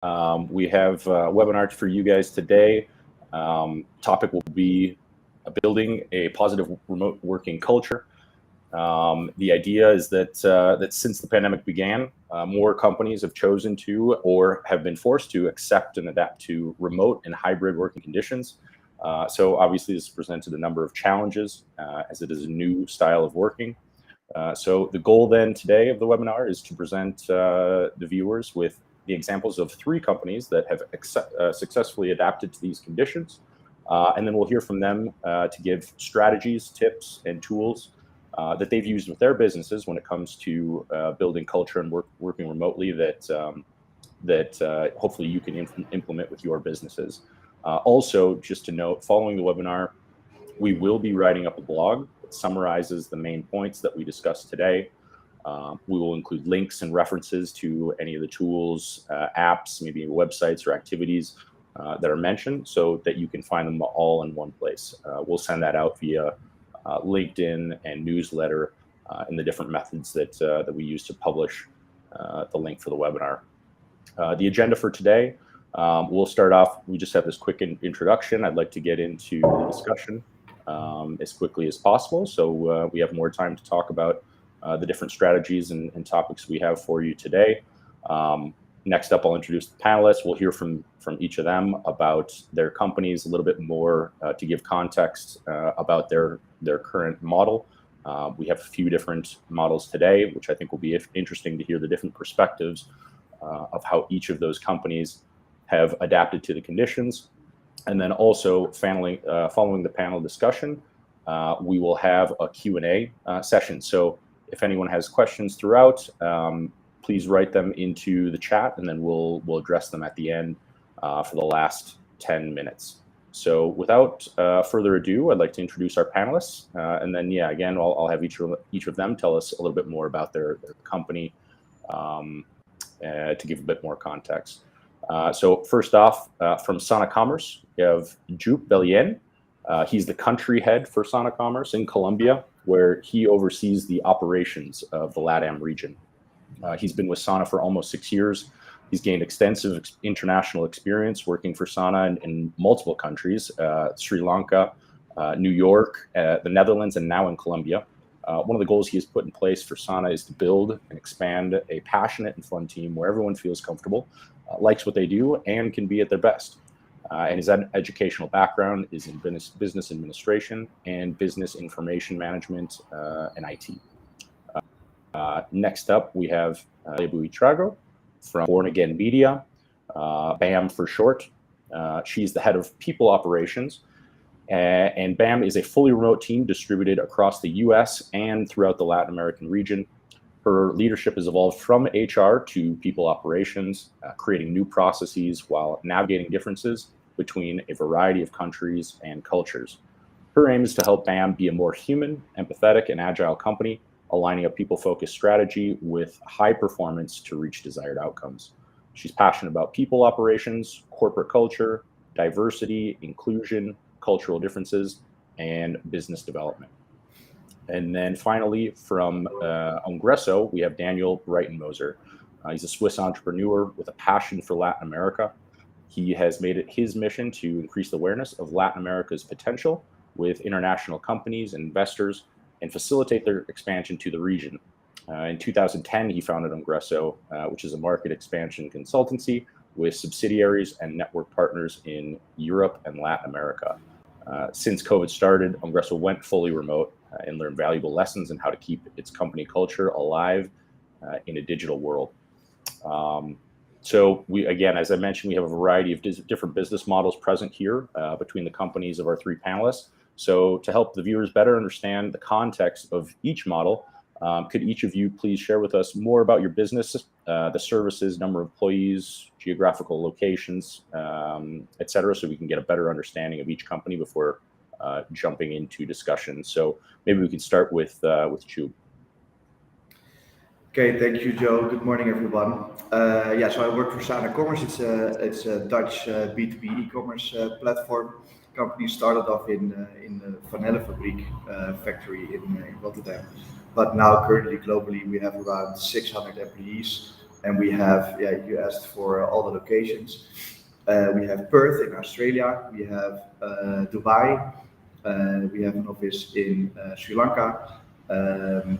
We have a webinar for you guys today. Topic will be building a positive remote working culture. The idea is that since the pandemic began, more companies have chosen to or have been forced to accept and adapt to remote and hybrid working conditions. So obviously this presented a number of challenges as it is a new style of working. So the goal then today of the webinar is to present the viewers with the examples of 3 companies that have successfully adapted to these conditions. And then we'll hear from them to give strategies, tips, and tools that they've used with their businesses when it comes to building culture and working remotely that hopefully you can implement with your businesses. Also, just to note, following the webinar, we will be writing up a blog that summarizes the main points that we discussed today. We will include links and references to any of the tools, apps, maybe websites or activities that are mentioned so that you can find them all in one place. We'll send that out via LinkedIn and newsletter and the different methods that we use to publish the link for the webinar. The agenda for today, we'll start off, we just have this quick introduction. I'd like to get into the discussion as quickly as possible so we have more time to talk about the different strategies and topics we have for you today. Next up, I'll introduce the panelists. We'll hear from each of them about their companies, a little bit more to give context about their current model. We have a few different models today, which I think will be interesting to hear the different perspectives of how each of those companies have adapted to the conditions. And then also following the panel discussion, we will have a Q&A session. So if anyone has questions throughout, please write them into the chat and then we'll address them at the end for the last 10 minutes. So without further ado, I'd like to introduce our panelists. And then, yeah, again, I'll have each of them tell us a little bit more about their company to give a bit more context. So first off, from Sauna Commerce, we have Jup Belien. He's the country head for Sauna Commerce in Colombia, where he oversees the operations of the LATAM region. He's been with Sauna for almost 6 years. He's gained extensive international experience working for Sauna in multiple countries, Sri Lanka, New York, the Netherlands, and now in Colombia. One of the goals he has put in place for Sauna is to build and expand a passionate and fun team where everyone feels comfortable, likes what they do, and can be at their best. And his educational background is in business administration and business information management and IT. Next up, we have Trago from Born Again Media, BAM for short. She's the head of people operations. And BAM is a fully remote team distributed across the US and throughout the Latin American region. Her leadership has evolved from HR to people operations, creating new processes while navigating differences between a variety of countries and cultures. Her aim is to help BAM be a more human, empathetic, and agile company, aligning a people-focused strategy with high performance to reach desired outcomes. She's passionate about people operations, corporate culture, diversity, inclusion, cultural differences, and business development. And then finally, from Ongreso, we have Daniel Brighton Moser. He's a Swiss entrepreneur with a passion for Latin America. He has made it his mission to increase the awareness of Latin America's potential with international companies and investors and facilitate their expansion to the region. In 2010, he founded Ongreso, which is a market expansion consultancy with subsidiaries and network partners in Europe and Latin America. Since COVID started, Ongreso went fully remote and learned valuable lessons in how to keep its company culture alive in a digital world. So we, again, as I mentioned, we have a variety of different business models present here between the companies of our 3 panelists. So to help the viewers better understand the context of each model, could each of you please share with us more about your business, the services, number of employees, geographical locations, et cetera, so we can get a better understanding of each company before jumping into discussion. So maybe we can start with Jup. Okay, thank you, Joe. Good morning, everyone. So I work for Sauna Commerce. It's a Dutch B2B e-commerce platform. Company started off in the Vanillefabriek factory in Rotterdam, but now currently globally we have around 600 employees And we have, you asked for all the locations. We have Perth in Australia. We have Dubai. We have an office in Sri Lanka,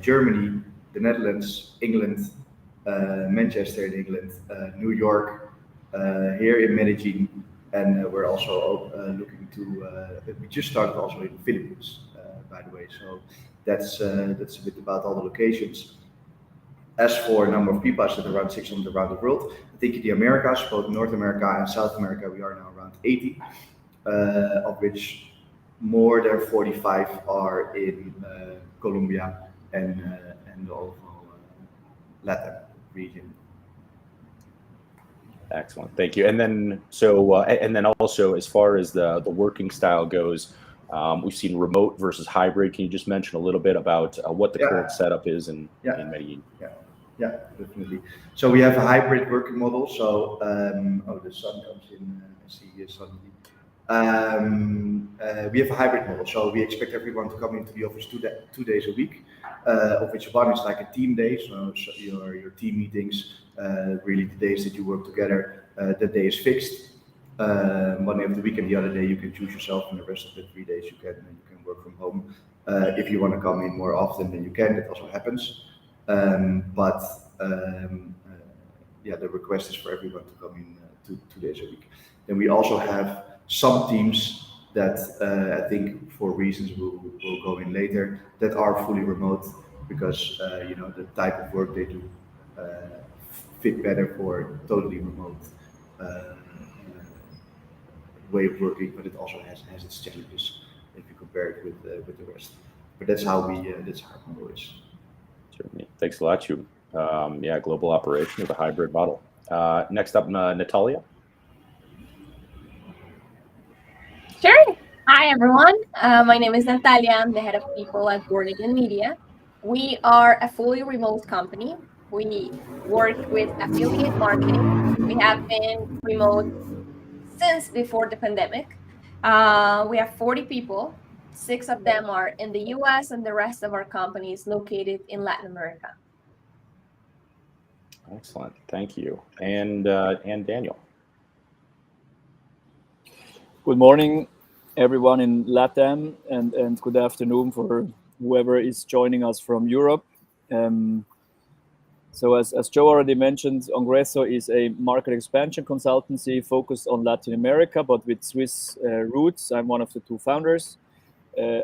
Germany, the Netherlands, England, Manchester in England, New York, here in Medellin, and we're also looking to. We just started also in the Philippines, by the way. So that's a bit about all the locations. As for number of people, I said around 600 around the world. I think in the Americas, both North America and South America, we are now around 80, of which more than 45 are in Colombia and the overall Latin region. Excellent, thank you. And then also, as far as the working style goes, we've seen remote versus hybrid. Can you just mention a little bit about what the current setup is in Medellin? Yeah, definitely. So we have a hybrid working model. So the sun comes in. I see here suddenly. We have a hybrid model, so we expect everyone to come into the office 2 days a week, of which one is like a team day, so your team meetings, really the days that you work together, that day is fixed. 1 day of the week and the other day you can choose yourself, and the rest of the 3 days you can work from home. If you want to come in more often, then you can. That also happens. The request is for everyone to come in 2 days a week. Then we also have some teams that I think for reasons we'll go in later that are fully remote because the type of work they do fit better for totally remote way of working, but it also has its challenges if you compare it with the rest. But that's how that's how our model is. Certainly. Thanks a lot, you. Global operation with a hybrid model. Next up, Natalia. Sure. Hi, everyone. My name is Natalia. I'm the head of people at Brighton Media. We are a fully remote company. We work with affiliate marketing. We have been remote since before the pandemic. We have 40 people. 6 of them are in the US, and the rest of our company is located in Latin America. Excellent. Thank you. And Daniel. Good morning, everyone in LATAM, and good afternoon for whoever is joining us from Europe. So as Joe already mentioned, Ongreso is a market expansion consultancy focused on Latin America, but with Swiss roots. I'm one of the 2 founders.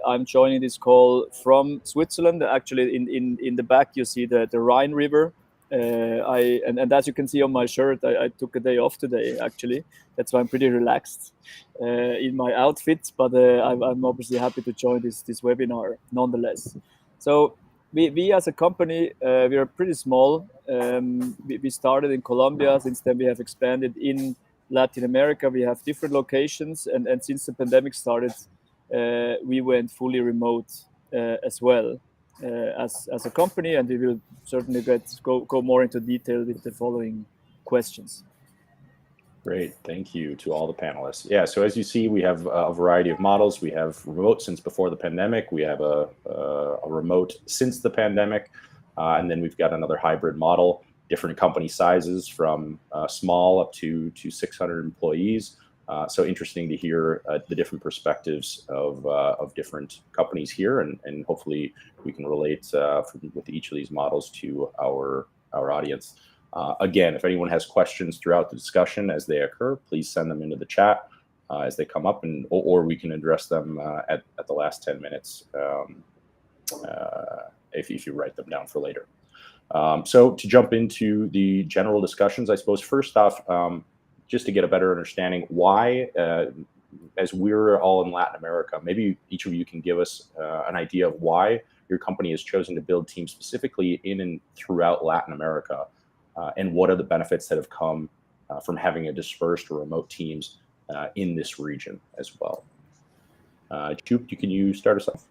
I'm joining this call from Switzerland. Actually, in the back, you see the Rhine River. And as you can see on my shirt, I took a day off today, actually. That's why I'm pretty relaxed in my outfit, but I'm obviously happy to join this webinar nonetheless. So we as a company, we are pretty small. We started in Colombia. Since then, we have expanded in Latin America. We have different locations, and since the pandemic started, we went fully remote as well. As a company, and we will certainly go more into detail with the following questions. Great, thank you to all the panelists. Yeah, so as you see, we have a variety of models. We have remote since before the pandemic. We have a remote since the pandemic, and then we've got another hybrid model. Different company sizes from small up to 600 employees. So interesting to hear the different perspectives of different companies here, and hopefully we can relate with each of these models to our audience. Again, if anyone has questions throughout the discussion as they occur, please send them into the chat as they come up, or we can address them at the last 10 minutes if you write them down for later. So to jump into the general discussions, I suppose first off, just to get a better understanding why, as we're all in Latin America, maybe each of you can give us an idea of why your company has chosen to build teams specifically in and throughout Latin America, and what are the benefits that have come from having a dispersed or remote teams in this region as well. Joop, can you start us off?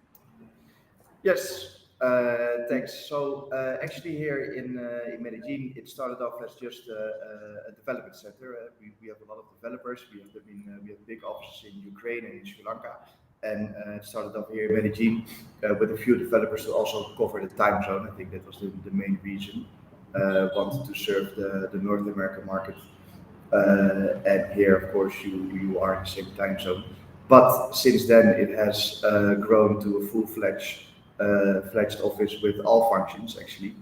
Yes, thanks. So actually here in Medellin, it started off as just a development center. We have a lot of developers. We have big offices in Ukraine and in Sri Lanka. And it started off here in Medellin with a few developers to also cover the time zone. I think that was the main reason. wanted to serve the North American market. And here, of course, you are in the same time zone. But since then, it has grown to a full-fledged office with all functions, actually.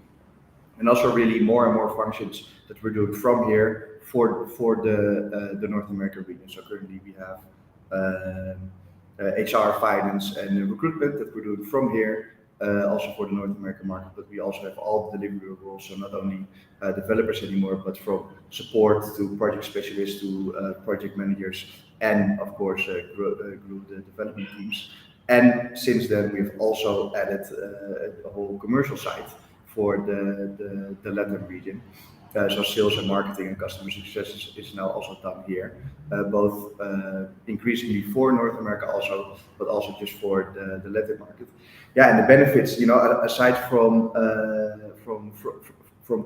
And also really more and more functions that we're doing from here for the North American region. So currently we have HR, finance, and recruitment that we're doing from here, also for the North American market. But we also have all the delivery roles, so not only developers anymore, but from support to project specialists to project managers, and of course grew the development teams. And since then, we've also added a whole commercial side for the Latin region. So sales and marketing and customer success is now also done here, both increasingly for North America also, but also just for the Latin market. Yeah, and the benefits, aside from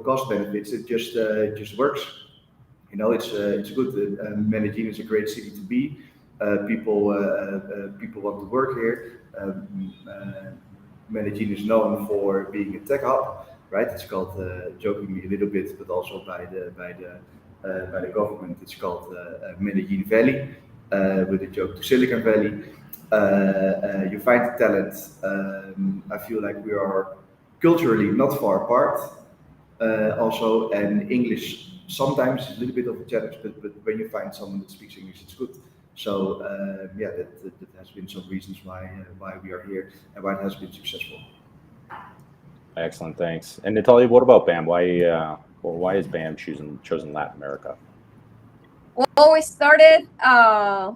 cost benefits, it just works. It's good. Medellin is a great city to be. People want to work here. Medellin is known for being a tech hub, right? It's called, jokingly a little bit, but also by the government, it's called Medellin Valley, with a joke to Silicon Valley. You find the talent. I feel like we are culturally not far apart. Also, and English sometimes is a little bit of a challenge, but when you find someone that speaks English, it's good. So that has been some reasons why we are here and why it has been successful. Excellent, thanks. And Natalia, what about BAM? Why is BAM chosen Latin America? Well, we started, I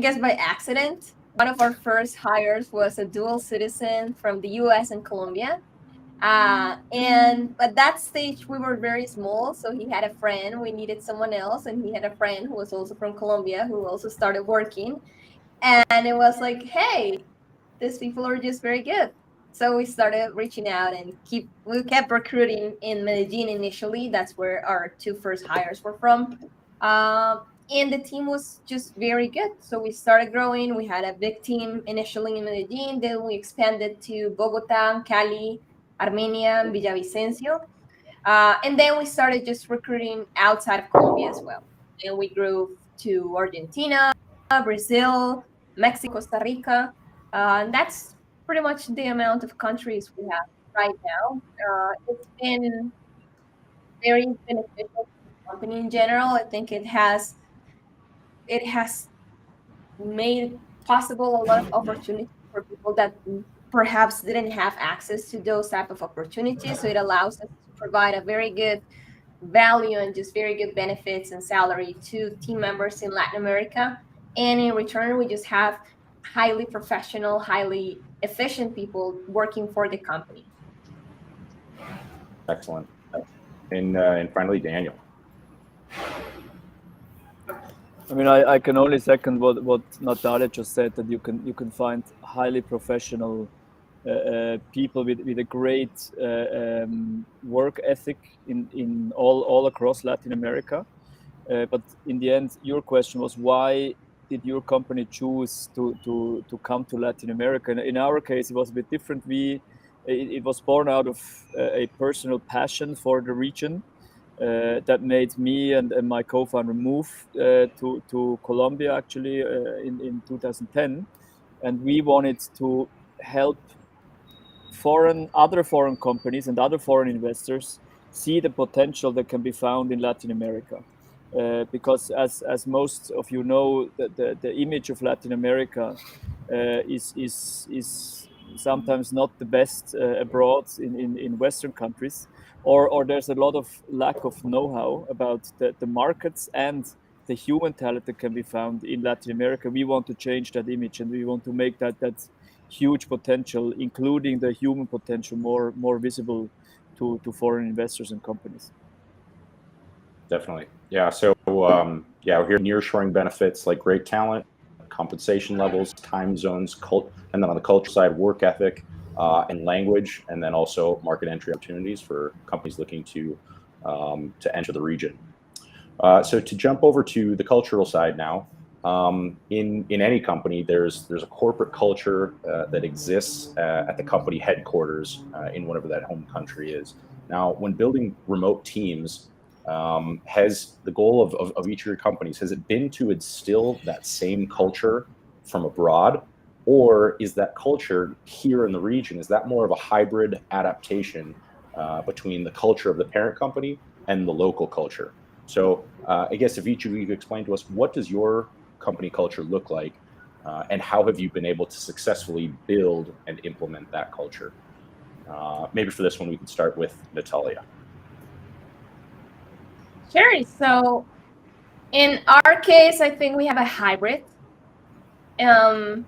guess, by accident. One of our first hires was a dual citizen from the US and Colombia. And at that stage, we were very small. So he had a friend, we needed someone else. And he had a friend who was also from Colombia who also started working. And it was like, hey, these people are just very good. So we started reaching out and we kept recruiting in Medellin initially. That's where our two first hires were from. And the team was just very good. So we started growing. We had a big team initially in Medellin. Then we expanded to Bogota, Cali, Armenia, and Villavicencio. And then we started just recruiting outside of Colombia as well. And we grew to Argentina, Brazil, Mexico, Costa Rica. And that's pretty much the amount of countries we have right now. It's been very beneficial to the company in general. I think it has made possible a lot of opportunities for people that perhaps didn't have access to those type of opportunities. So it allows us to provide a very good value and just very good benefits and salary to team members in Latin America. And in return, we just have highly professional, highly efficient people working for the company. Excellent. And finally, Daniel. I mean, I can only second what Natalia just said, that you can find highly professional people with a great work ethic in all across Latin America. But in the end, your question was, why did your company choose to come to Latin America? In our case, it was a bit different. It was born out of a personal passion for the region. That made me and my co-founder move to Colombia actually in 2010, and we wanted to help other foreign companies and other foreign investors see the potential that can be found in Latin America, because as most of you know, the image of Latin America is sometimes not the best abroad in Western countries. Or there's a lot of lack of know-how about the markets and the human talent that can be found in Latin America. We want to change that image, and we want to make that huge potential, including the human potential, more visible to foreign investors and companies. Definitely. Yeah. So we're here nearshoring benefits like great talent, compensation levels, time zones, and then on the culture side, work ethic. And language, and then also market entry opportunities for companies looking to enter the region. So to jump over to the cultural side now, in any company, there's a corporate culture that exists at the company headquarters in whatever that home country is. Now, when building remote teams, has the goal of each of your companies, has it been to instill that same culture from abroad, or is that culture here in the region, is that more of a hybrid adaptation between the culture of the parent company and the local culture? So I guess if each of you could explain to us, what does your company culture look like, and how have you been able to successfully build and implement that culture? Maybe for this one, we can start with Natalia. Sure. So in our case, I think we have a hybrid. And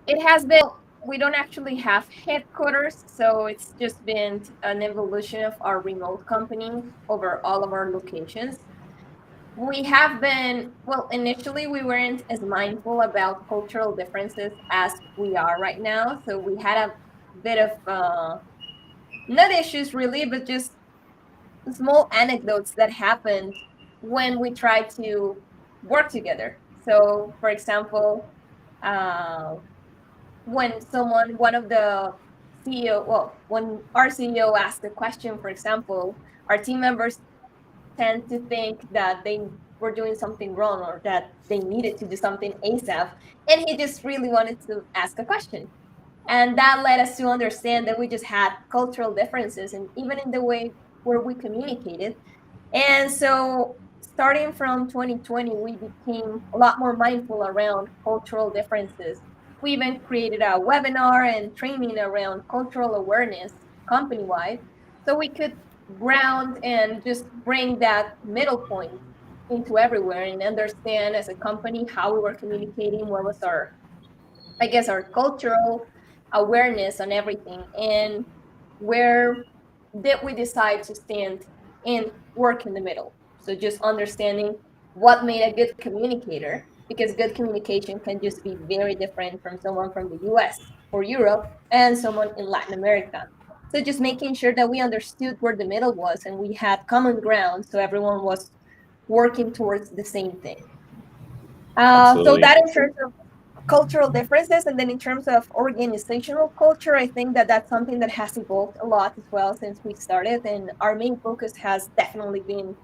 it has been, we don't actually have headquarters, so it's just been an evolution of our remote company over all of our locations. We have been, well, initially we weren't as mindful about cultural differences as we are right now. So we had a bit of, not issues really, but just small anecdotes that happened when we tried to work together. So, for example, when one of the CEO, well, when our CEO asked a question, for example, our team members tend to think that they were doing something wrong or that they needed to do something ASAP. And he just really wanted to ask a question. And that led us to understand that we just had cultural differences, and even in the way where we communicated. And so starting from 2020, we became a lot more mindful around cultural differences. We even created a webinar and training around cultural awareness company-wide, so we could ground and just bring that middle point into everywhere and understand as a company how we were communicating, what was our, I guess, our cultural awareness on everything, and where did we decide to stand and work in the middle. So just understanding what made a good communicator, because good communication can just be very different from someone from the US or Europe and someone in Latin America. So just making sure that we understood where the middle was and we had common ground, so everyone was working towards the same thing. So that in terms of cultural differences. And then in terms of organizational culture, I think that that's something that has evolved a lot as well since we started. And our main focus has definitely been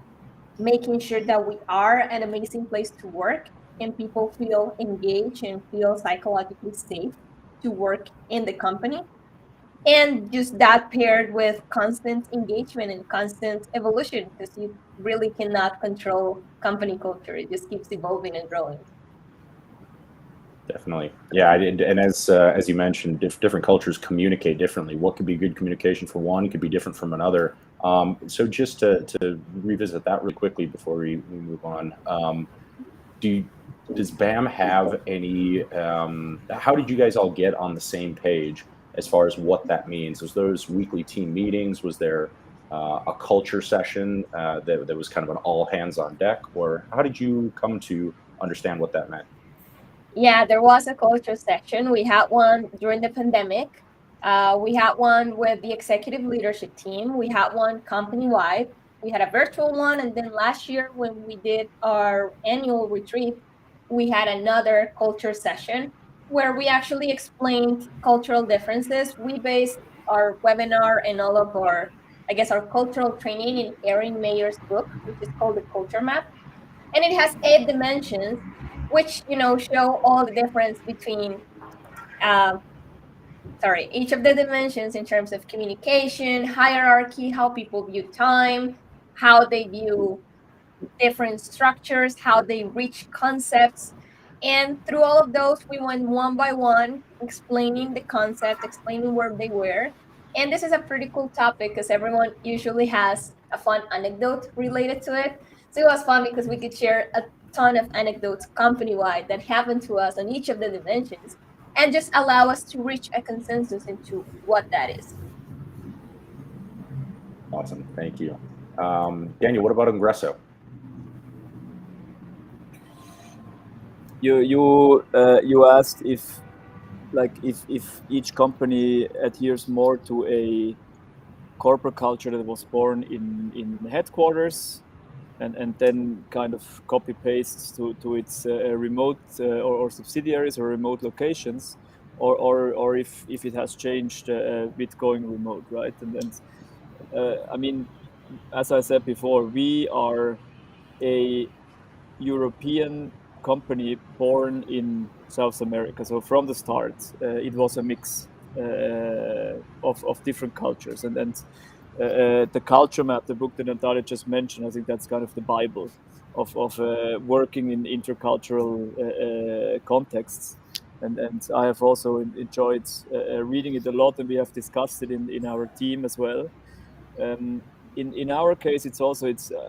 making sure that we are an amazing place to work and people feel engaged and feel psychologically safe to work in the company. And just that paired with constant engagement and constant evolution, because you really cannot control company culture. It just keeps evolving and growing. Definitely. Yeah, and as you mentioned, different cultures communicate differently. What could be good communication for one could be different from another. So just to revisit that really quickly before we move on, does BAM have any, how did you guys all get on the same page as far as what that means? Was those weekly team meetings? Was there a culture session that was kind of an all hands on deck? Or how did you come to understand what that meant? Yeah, there was a culture section. We had one during the pandemic. We had one with the executive leadership team. We had one company-wide. We had a virtual one. And then last year, when we did our annual retreat, we had another culture session where we actually explained cultural differences. We based our webinar and all of our, I guess, our cultural training in Erin Mayer's book, which is called The Culture Map. And it has 8 dimensions, which, show all the difference between, each of the dimensions in terms of communication, hierarchy, how people view time, how they view different structures, how they reach concepts. And through all of those, we went one by one, explaining the concept, explaining where they were. And this is a pretty cool topic because everyone usually has a fun anecdote related to it. So it was fun because we could share a ton of anecdotes company-wide that happened to us on each of the dimensions and just allow us to reach a consensus into what that is. Awesome, thank you. Daniel, what about Ingresso? You asked if each company adheres more to a corporate culture that was born in headquarters and then kind of copy pastes to its remote or subsidiaries or remote locations, or if it has changed with going remote, right? And I mean, as I said before, we are a European company born in South America. So from the start, it was a mix of different cultures. And the culture map, the book that Natalia just mentioned, I think that's kind of the Bible of working in intercultural contexts. And I have also enjoyed reading it a lot, and we have discussed it in our team as well. In our case, it's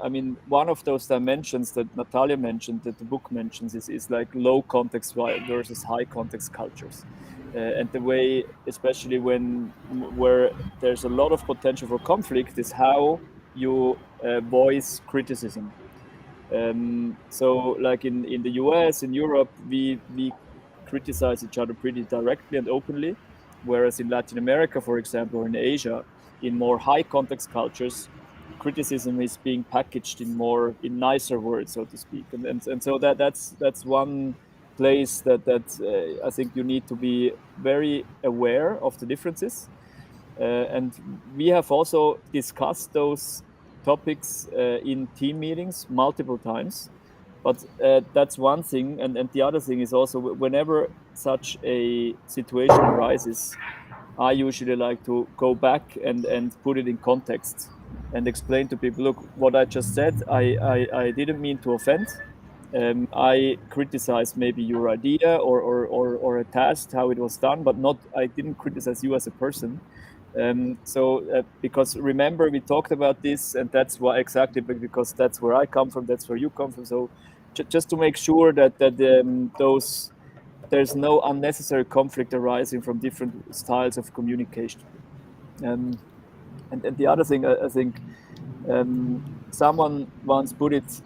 I mean, one of those dimensions that Natalia mentioned, that the book mentions, is like low context versus high context cultures, and the way, especially where there's a lot of potential for conflict, is how you voice criticism. So like in the US, in Europe, we criticize each other pretty directly and openly, whereas in Latin America, for example, or in Asia, in more high context cultures, criticism is being packaged in nicer words, so to speak. And so that's one place that I think you need to be very aware of the differences. And we have also discussed those topics in team meetings multiple times. But that's one thing. And the other thing is also, whenever such a situation arises, I usually like to go back and put it in context and explain to people, look, what I just said, I didn't mean to offend. I criticized maybe your idea or a task, how it was done, but I didn't criticize you as a person. Because remember, we talked about this, and that's why exactly, because that's where I come from, that's where you come from. So just to make sure that there's no unnecessary conflict arising from different styles of communication. And the other thing, I think, someone once put it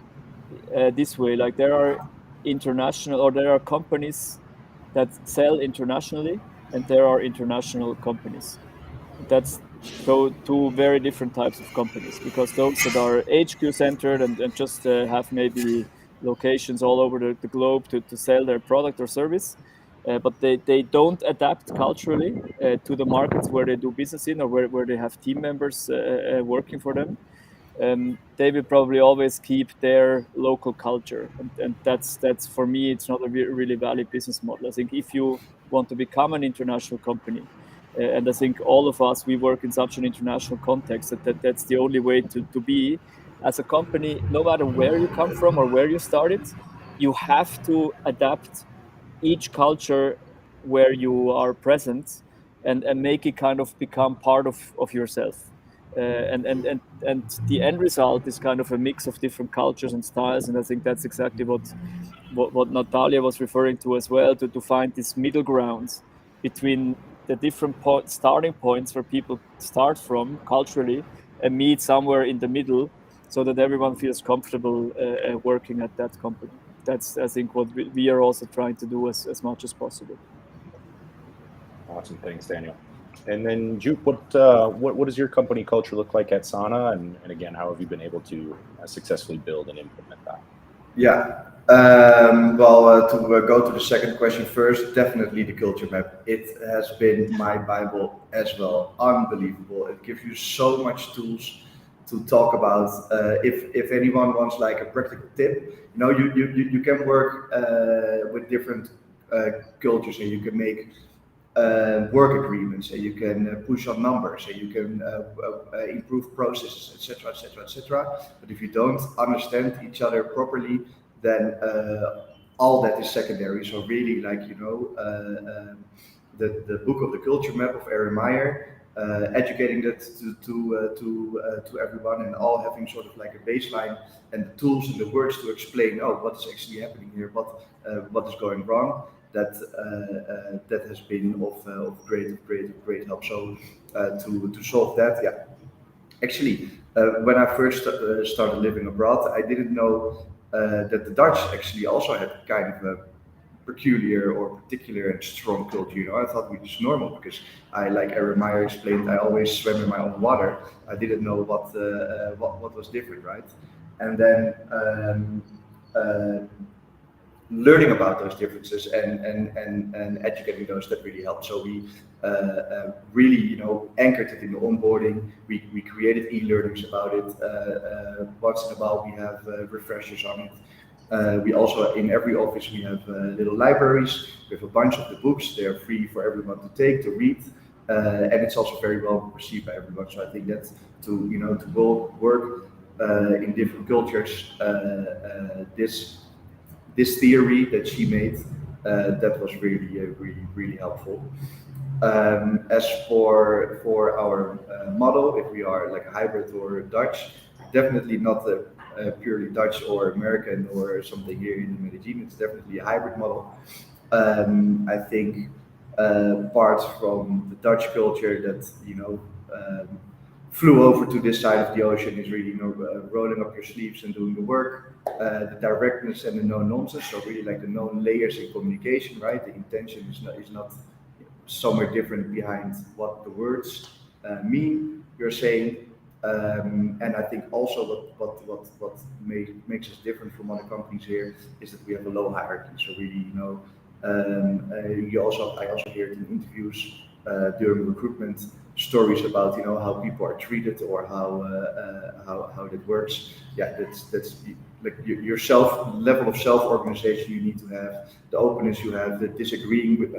this way: like there are companies that sell internationally, and there are international companies. That's two very different types of companies, because those that are HQ centered and just have maybe locations all over the globe to sell their product or service, but they don't adapt culturally to the markets where they do business in, or where they have team members working for them. They will probably always keep their local culture, and that's for me, it's not a really valid business model. I think if you want to become an international company, and I think all of us, we work in such an international context that's the only way to be as a company, no matter where you come from or where you started. You have to adapt each culture where you are present, and make it kind of become part of yourself. And the end result is kind of a mix of different cultures and styles, and I think that's exactly what Natalia was referring to as well, to find this middle ground between the different starting points where people start from culturally, and meet somewhere in the middle, so that everyone feels comfortable working at that company. That's, I think, what we are also trying to do as much as possible. Awesome, thanks, Daniel. And then Juke, what does your company culture look like at Sauna? And again, how have you been able to successfully build and implement that? Yeah. To go to the second question first, definitely the culture map. It has been my Bible as well. Unbelievable. It gives you so much tools to talk about. If anyone wants like a practical tip, you can work with different cultures, and you can make work agreements, and you can push on numbers, and you can improve processes, etc., etc., etc. But if you don't understand each other properly, then all that is secondary. So really, the book of the culture map of Aaron Meyer, educating that to everyone, and all having sort of like a baseline and the tools and the words to explain, what is actually happening here, what is going wrong. That has been of great help. So to solve that, yeah. Actually, when I first started living abroad, I didn't know that the Dutch actually also had kind of a peculiar or particular and strong culture. I thought it was normal, because like Aaron Meyer explained, I always swam in my own water. I didn't know what was different, right? And then learning about those differences and educating those, that really helped. So we really, you know, anchored it in the onboarding. We created e-learnings about it. Once in a while we have refreshers on it. We also, in every office, we have little libraries. We have a bunch of the books. They are free for everyone to take, to read. And it's also very well received by everyone. So I think that to, you know, to work in different cultures, this theory that she made, that was really helpful. As for our model, if we are like a hybrid or Dutch, definitely not a purely Dutch or American or something here in Medellin. It's definitely a hybrid model. I think parts from the Dutch culture that, you know, flew over to this side of the ocean is really, you know, rolling up your sleeves and doing the work. The directness and the no nonsense, so really like the known layers in communication, right? The intention is not somewhere different behind what the words mean you're saying. And I think also what makes us different from other companies here is that we have a low hierarchy. So really, you know, I also hear it in interviews during recruitment, stories about, you know, how people are treated or how that works. Yeah, that's like your level of self-organization you need to have, the openness you have, the disagreeing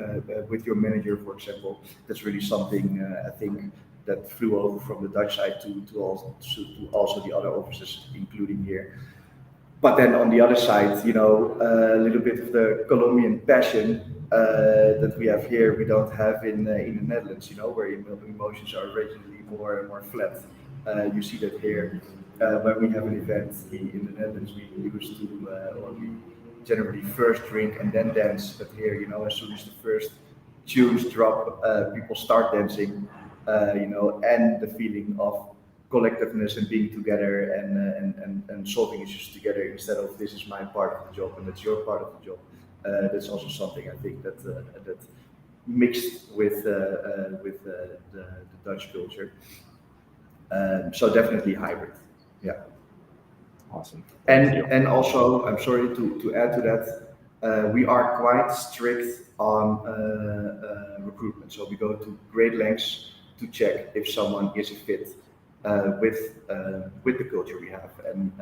with your manager, for example. That's really something I think that flew over from the Dutch side to also the other offices, including here. But then on the other side, you know, a little bit of the Colombian passion that we have here, we don't have in the Netherlands, you know, where emotions are originally more flat. You see that here. When we have an event in the Netherlands, we used to, or we generally first drink and then dance. But here, you know, as soon as the first tunes drop, people start dancing, you know, and the feeling of collectiveness and being together and solving issues together instead of this is my part of the job and that's your part of the job. That's also something I think that mixed with the Dutch culture. So definitely hybrid. Yeah. Awesome. And also, I'm sorry to add to that, we are quite strict on recruitment. So we go to great lengths to check if someone is a fit with the culture we have and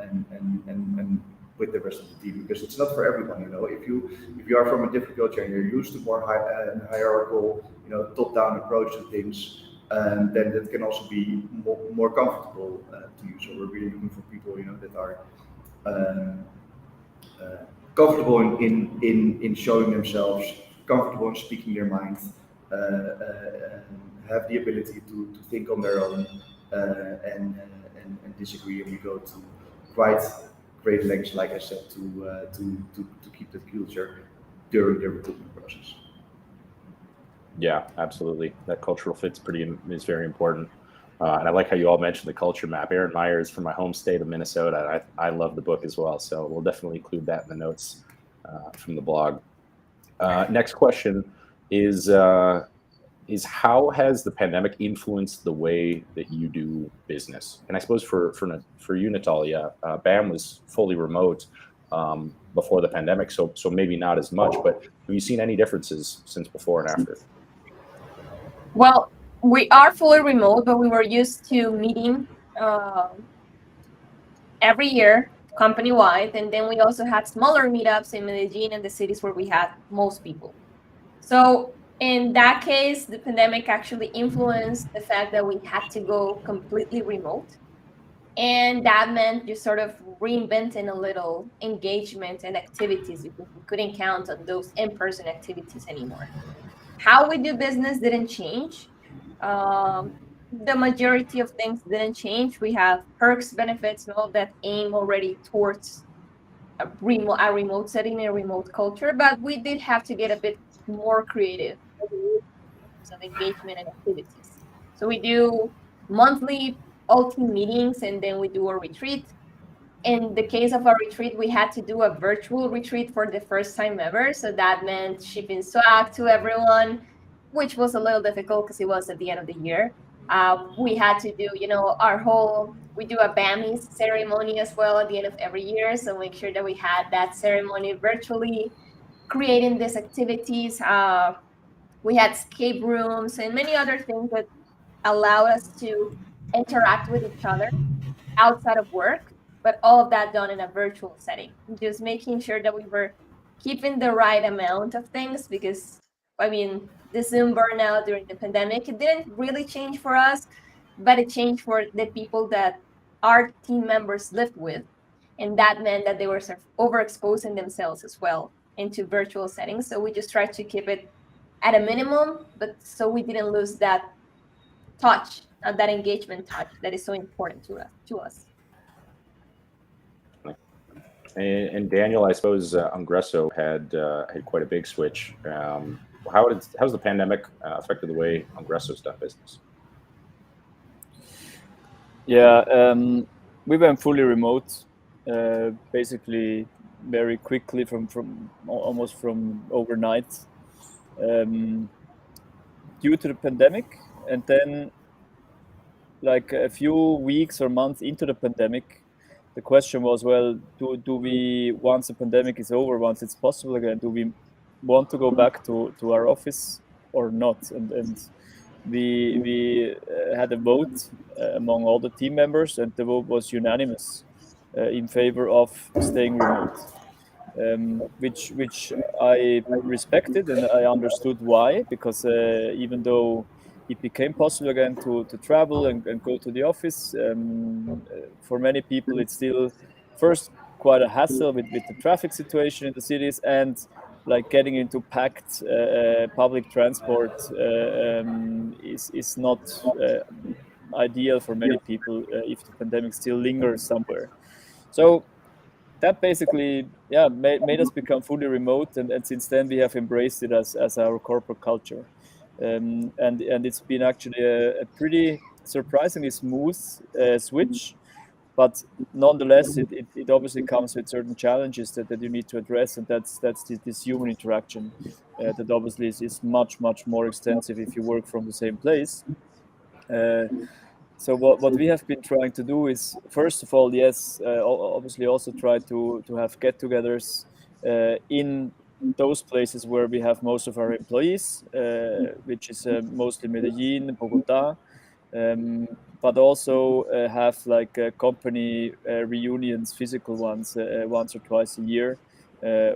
with the rest of the team, because it's not for everyone. You know, if you are from a different culture and you're used to more hierarchical, you know, top-down approach to things, then that can also be more comfortable to you. So we're really looking for people, you know, that are comfortable in showing themselves, comfortable in speaking their mind, have the ability to think on their own and disagree. And we go to quite great lengths, like I said, to keep that culture during the recruitment process. Yeah, absolutely. That cultural fit is very important. And I like how you all mentioned the culture map. Aaron Meyer is from my home state of Minnesota. I love the book as well. So we'll definitely include that in the notes from the blog. Next question is how has the pandemic influenced the way that you do business? And I suppose for you, Natalia, BAM was fully remote before the pandemic, so maybe not as much, but have you seen any differences since before and after? Well, we are fully remote, but we were used to meeting every year, company-wide, and then we also had smaller meetups in Medellin and the cities where we had most people. So in that case, the pandemic actually influenced the fact that we had to go completely remote. And that meant just sort of reinventing a little engagement and activities because we couldn't count on those in-person activities anymore. How we do business didn't change. The majority of things didn't change. We have perks, benefits, and all that aim already towards a remote setting, a remote culture, but we did have to get a bit more creative of engagement and activities. So we do monthly all team meetings and then we do a retreat. In the case of our retreat, we had to do a virtual retreat for the first time ever. So that meant shipping swag to everyone, which was a little difficult because it was at the end of the year. We had to do, we do a BAMIS ceremony as well at the end of every year. So make sure that we had that ceremony virtually, creating these activities. We had escape rooms and many other things that allow us to interact with each other outside of work, but all of that done in a virtual setting. Just making sure that we were keeping the right amount of things because, the Zoom burnout during the pandemic, it didn't really change for us, but it changed for the people that our team members lived with. And that meant that they were sort of overexposing themselves as well into virtual settings. So we just tried to keep it at a minimum, but so we didn't lose that touch, that engagement touch that is so important to us. And Daniel, I suppose Ungresso had quite a big switch. How's the pandemic affected the way Ungresso's done business? Yeah, we went fully remote, basically very quickly from almost from overnight, due to the pandemic, and then like a few weeks or months into the pandemic, the question was, well, do we, once the pandemic is over, once it's possible again, do we want to go back to our office or not? And we had a vote among all the team members, and the vote was unanimous in favor of staying remote, which I respected, and I understood why, because even though it became possible again to travel and go to the office, for many people it's still first quite a hassle with the traffic situation in the cities, and like getting into packed public transport is not ideal for many people if the pandemic still lingers somewhere. So that basically made us become fully remote, and since then we have embraced it as our corporate culture. And it's been actually a pretty surprisingly smooth switch, but nonetheless it obviously comes with certain challenges that you need to address, and that's this human interaction that obviously is much more extensive if you work from the same place. So what we have been trying to do is, first of all, yes, obviously also try to have get-togethers in those places where we have most of our employees, which is mostly Medellin, Bogota, but also have like company reunions, physical ones, once or twice a year,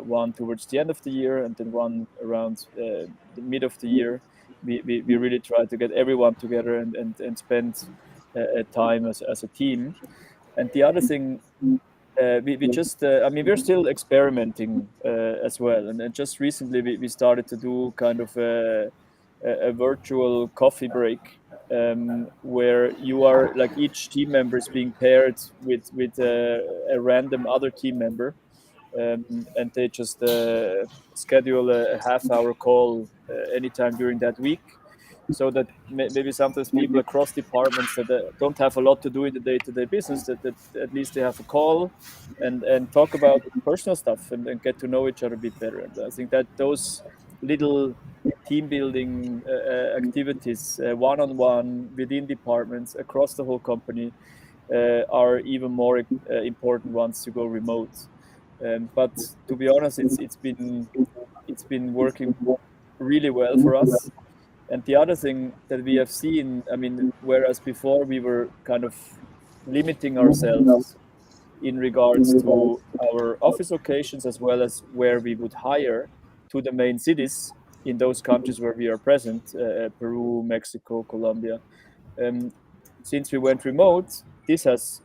one towards the end of the year and then one around the mid of the year. We really try to get everyone together and spend time as a team. And the other thing, we just, we're still experimenting as well. And then just recently we started to do kind of a virtual coffee break, where you are like each team member is being paired with a random other team member, and they just schedule a half-hour call anytime during that week, so that maybe sometimes people across departments that don't have a lot to do in the day-to-day business, that at least they have a call and talk about personal stuff and get to know each other a bit better. And I think that those little team building activities, one-on-one within departments across the whole company, are even more important once you go remote. But to be honest, it's been working really well for us. And the other thing that we have seen, whereas before we were kind of limiting ourselves in regards to our office locations as well as where we would hire to the main cities in those countries where we are present, Peru, Mexico, Colombia. Since we went remote, this has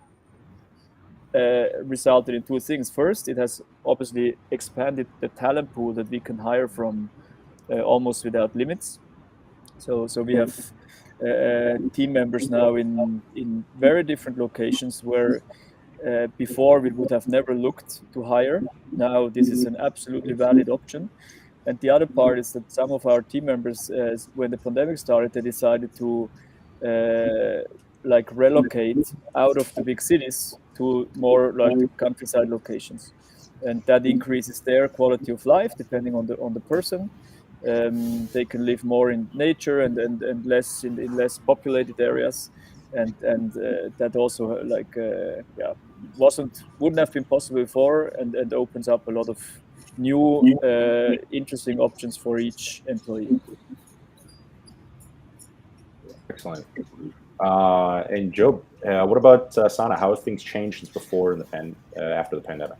resulted in two things. First, it has obviously expanded the talent pool that we can hire from almost without limits. So we have team members now in very different locations where before we would have never looked to hire. Now this is an absolutely valid option. And the other part is that some of our team members, when the pandemic started, they decided to relocate out of the big cities to more like countryside locations, and that increases their quality of life depending on the person. They can live more in nature and less in less populated areas, and that also wouldn't have been possible before, and opens up a lot of new interesting options for each employee. Excellent. And Joe, what about Sauna? How have things changed since before and after the pandemic?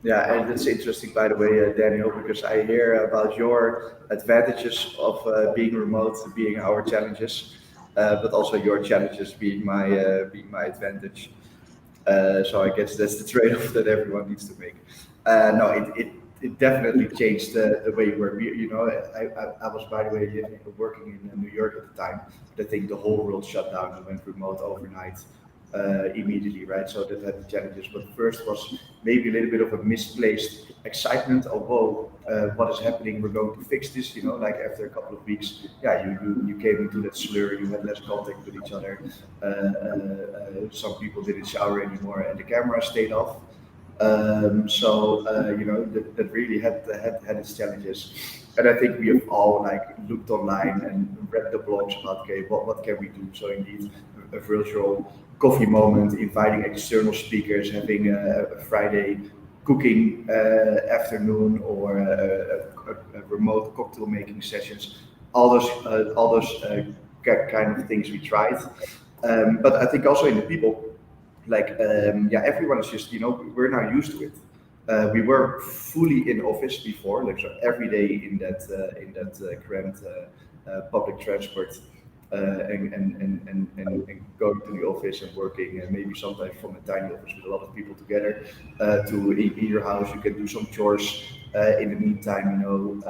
Yeah, and it's interesting, by the way, Daniel, because I hear about your advantages of being remote, being our challenges, but also your challenges being my advantage. So I guess that's the trade-off that everyone needs to make. No, it definitely changed the way we're. You know, I was, by the way, working in New York at the time, but I think the whole world shut down and went remote overnight immediately, right? So that had the challenges. But first was maybe a little bit of a misplaced excitement of, whoa, what is happening? We're going to fix this, you know, like after a couple of weeks, yeah, you came into that slur, you had less contact with each other. Some people didn't shower anymore and the camera stayed off. You know, that really had its challenges. And I think we have all like looked online and read the blogs about, okay, what can we do? So indeed, a virtual coffee moment, inviting external speakers, having a Friday cooking afternoon, or a remote cocktail making sessions. All those kind of things we tried. But I think also in the people, like everyone is just, you know, we're now used to it. We were fully in office before, like so every day in that cramped public transport, and going to the office and working, and maybe sometimes from a tiny office with a lot of people together, to in your house you can do some chores. In the meantime, you know,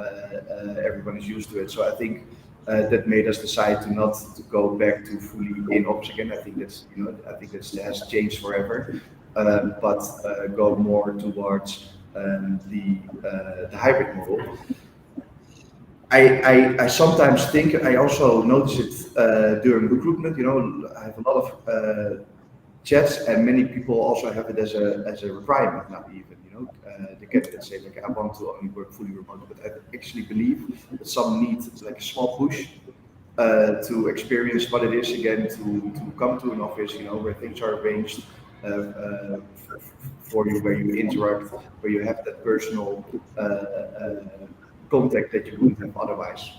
everyone is used to it. So I think that made us decide not to go back to fully in office again. I think that's, you know, that has changed forever, but go more towards the hybrid model. I sometimes think, I also notice it during recruitment. You know, I have a lot of chats, and many people also have it as a requirement now. Even, you know, the candidates say like, I want to only work fully remote, but I actually believe that some need like a small push to experience what it is again to come to an office, you know, where things are arranged for you, where you interact, where you have that personal contact that you wouldn't have otherwise.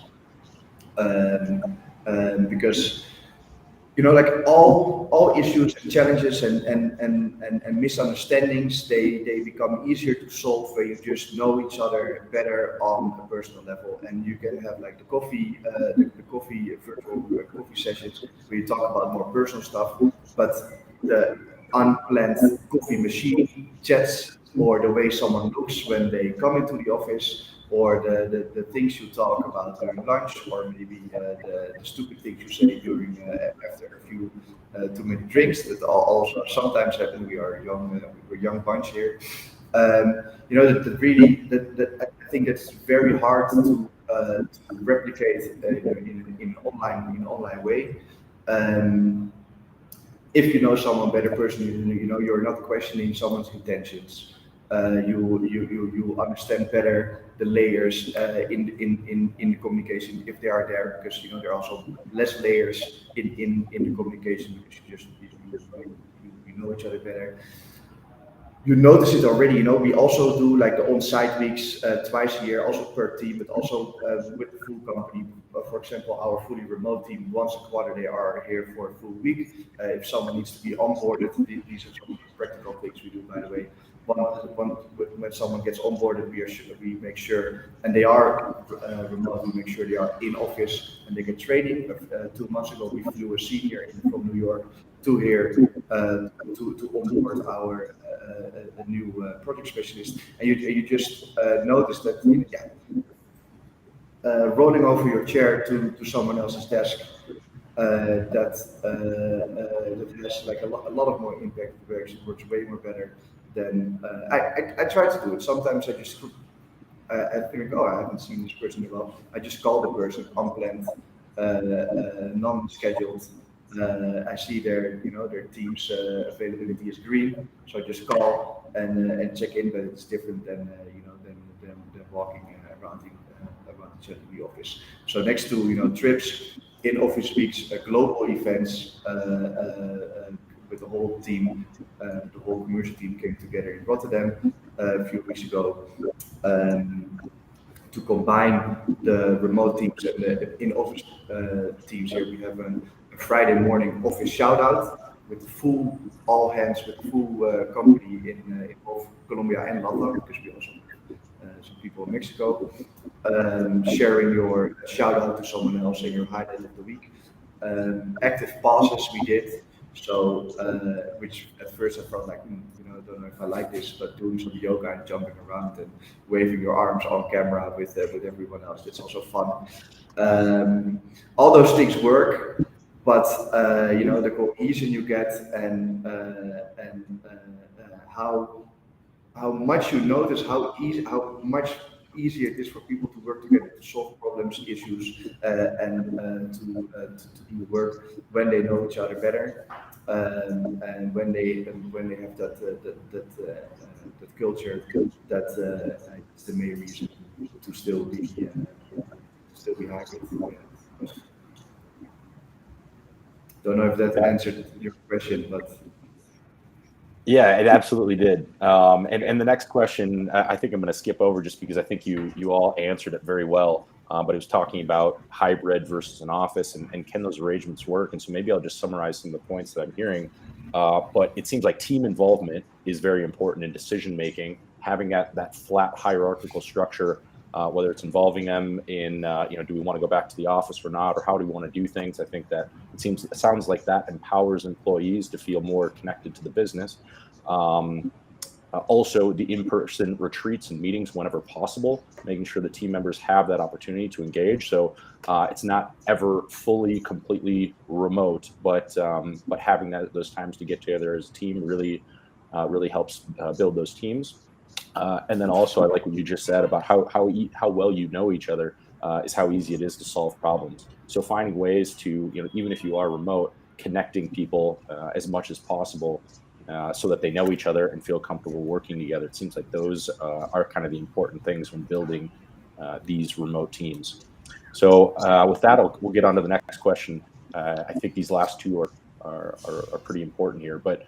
Because, you know, like all issues and challenges and misunderstandings, they become easier to solve when you just know each other better on a personal level, and you can have like the coffee virtual coffee sessions where you talk about more personal stuff, but the unplanned coffee machine chats, or the way someone looks when they come into the office, or the things you talk about during lunch, or maybe the stupid things you say during after a few too many drinks, that also sometimes happen. We are young, we're a young bunch here. You know, that I think it's very hard to replicate in online way. If you know someone better personally, you know, you're not questioning someone's intentions. You understand better the layers in the communication, if they are there, because, you know, there are also less layers in the communication, because you know each other better. You notice it already, you know. We also do like the on-site weeks twice a year, also per team, but also with the full company. For example, our fully remote team, once a quarter they are here for a full week. If someone needs to be onboarded, these are some practical things we do, by the way. When someone gets onboarded, we make sure, and they are remote, we make sure they are in office and they get training. 2 months ago, we flew a senior from New York to here to onboard our a new project specialist, and you just notice that, rolling over your chair to someone else's desk, that has like a lot of more impact. Works way more better than I try to do it. Sometimes I just I think, oh, I haven't seen this person in a while. I just call the person unplanned, non-scheduled. I see their team's availability is green, so I just call and check in. But it's different than than walking around the the office. So next to trips, in-office weeks, global events with the whole team, the whole commercial team came together in Rotterdam a few weeks ago to combine the remote teams and the in-office teams. Here we have a Friday morning office shout out with all hands with the full company in both Colombia and Latam, because we also have some people in Mexico, sharing your shout out to someone else and your highlight of the week. Active pauses we did, so which at first I felt like, I don't know if I like this, but doing some yoga and jumping around and waving your arms on camera with everyone else, that's also fun. All those things work, but the cohesion you get and how much you notice how much easier it is for people to work together to solve problems, issues, and to do work when they know each other better, and when they have that culture. That's the main reason to still be hybrid. Don't know if that answered your question, but. Yeah, it absolutely did. And the next question, I think I'm going to skip over just because I think you all answered it very well. But it was talking about hybrid versus an office and can those arrangements work? And so maybe I'll just summarize some of the points that I'm hearing. But it seems like team involvement is very important in decision making. Having that flat hierarchical structure, whether it's involving them in, do we want to go back to the office or not, or how do we want to do things? I think that it sounds like that empowers employees to feel more connected to the business. Also, the in-person retreats and meetings whenever possible, making sure the team members have that opportunity to engage. So it's not ever fully, completely remote, but having those times to get together as a team really helps build those teams. And then also, I like what you just said about how well you know each other is how easy it is to solve problems. So finding ways to, even if you are remote, connecting people as much as possible so that they know each other and feel comfortable working together. It seems like those are kind of the important things when building these remote teams. So with that, we'll get on to the next question. I think these last two are pretty important here, but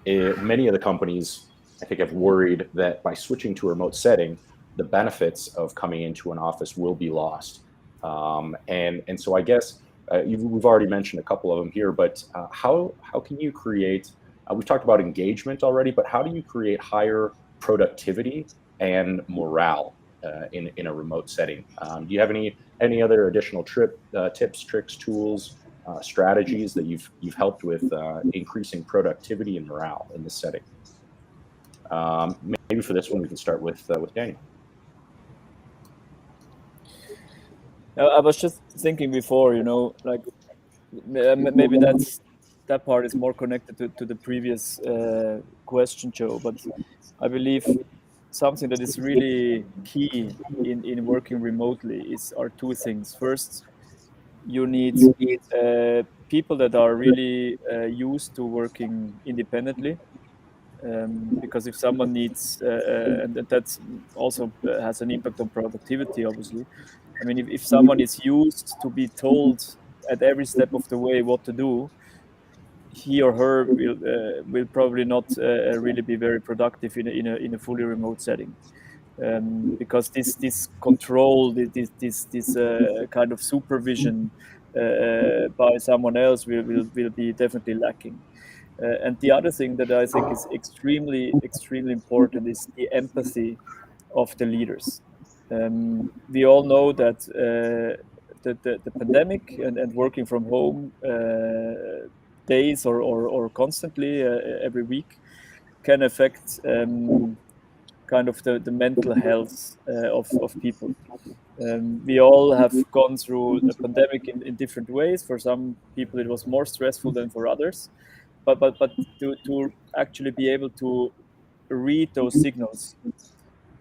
many of the companies, I think, have worried that by switching to a remote setting, the benefits of coming into an office will be lost. And so I guess we've already mentioned a couple of them here, but how can you create, we've talked about engagement already, but how do you create higher productivity and morale in a remote setting? Do you have any other additional tips, tricks, tools, strategies that you've helped with increasing productivity and morale in this setting? Maybe for this one, we can start with Daniel. I was just thinking before, like maybe that part is more connected to the previous question, Joe. But I believe something that is really key in working remotely are two things. First, you need people that are really used to working independently. Because if someone needs, and that also has an impact on productivity, obviously. I mean, if someone is used to be told at every step of the way what to do, he or her will probably not really be very productive in a fully remote setting, because this control, this kind of supervision by someone else will be definitely lacking. And the other thing that I think is extremely, extremely important is the empathy of the leaders. We all know that the pandemic and working from home days or constantly every week can affect kind of the mental health of people. We all have gone through a pandemic in different ways. For some people, it was more stressful than for others. But to actually be able to read those signals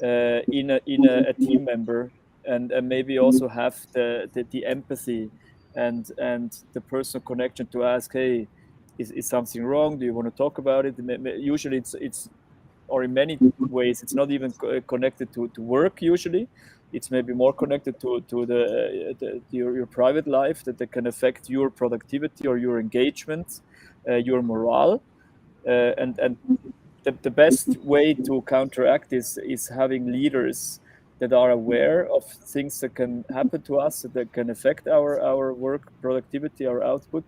in a team member and maybe also have the empathy and the personal connection to ask, hey, is something wrong? Do you want to talk about it? Usually it's or in many ways, it's not even connected to work usually. It's maybe more connected to your private life, that they can affect your productivity or your engagement, your morale. And the best way to counteract this is having leaders that are aware of things that can happen to us, that can affect our work productivity, our output,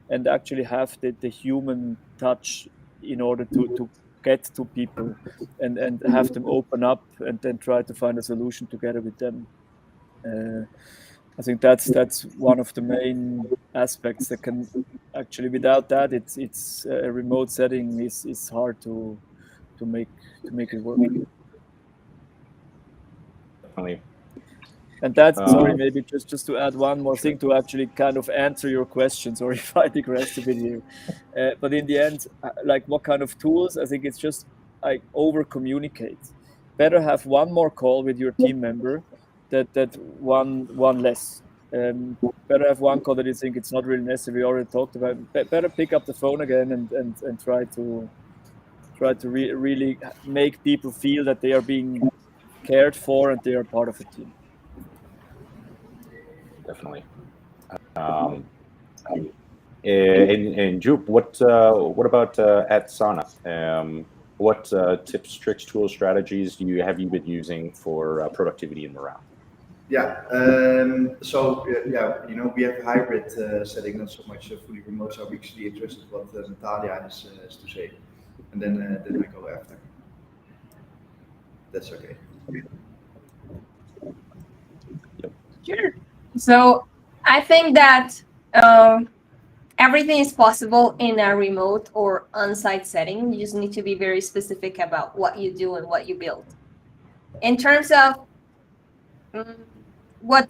and actually have the human touch in order to get to people and have them open up and then try to find a solution together with them. I think that's one of the main aspects that can actually, without that, it's a remote setting is hard to make it work. Definitely. And that's sorry, maybe just to add one more thing to actually kind of answer your questions, or if I digressed a bit here. But in the end, like what kind of tools? I think it's just like over communicate. Better have one more call with your team member that one less. Better have one call that you think it's not really necessary. We already talked about. Better pick up the phone again and try to really make people feel that they are being cared for and they are part of a team. Definitely. And Jupe, what about at Sauna? What tips, tricks, tools, strategies have you been using for productivity and morale? Yeah. So yeah, we have a hybrid setting, not so much fully remote. So I'm actually interested what Natalia has to say, and then I go after. That's okay. Sure. So I think that everything is possible in a remote or on-site setting. You just need to be very specific about what you do and what you build. In terms of what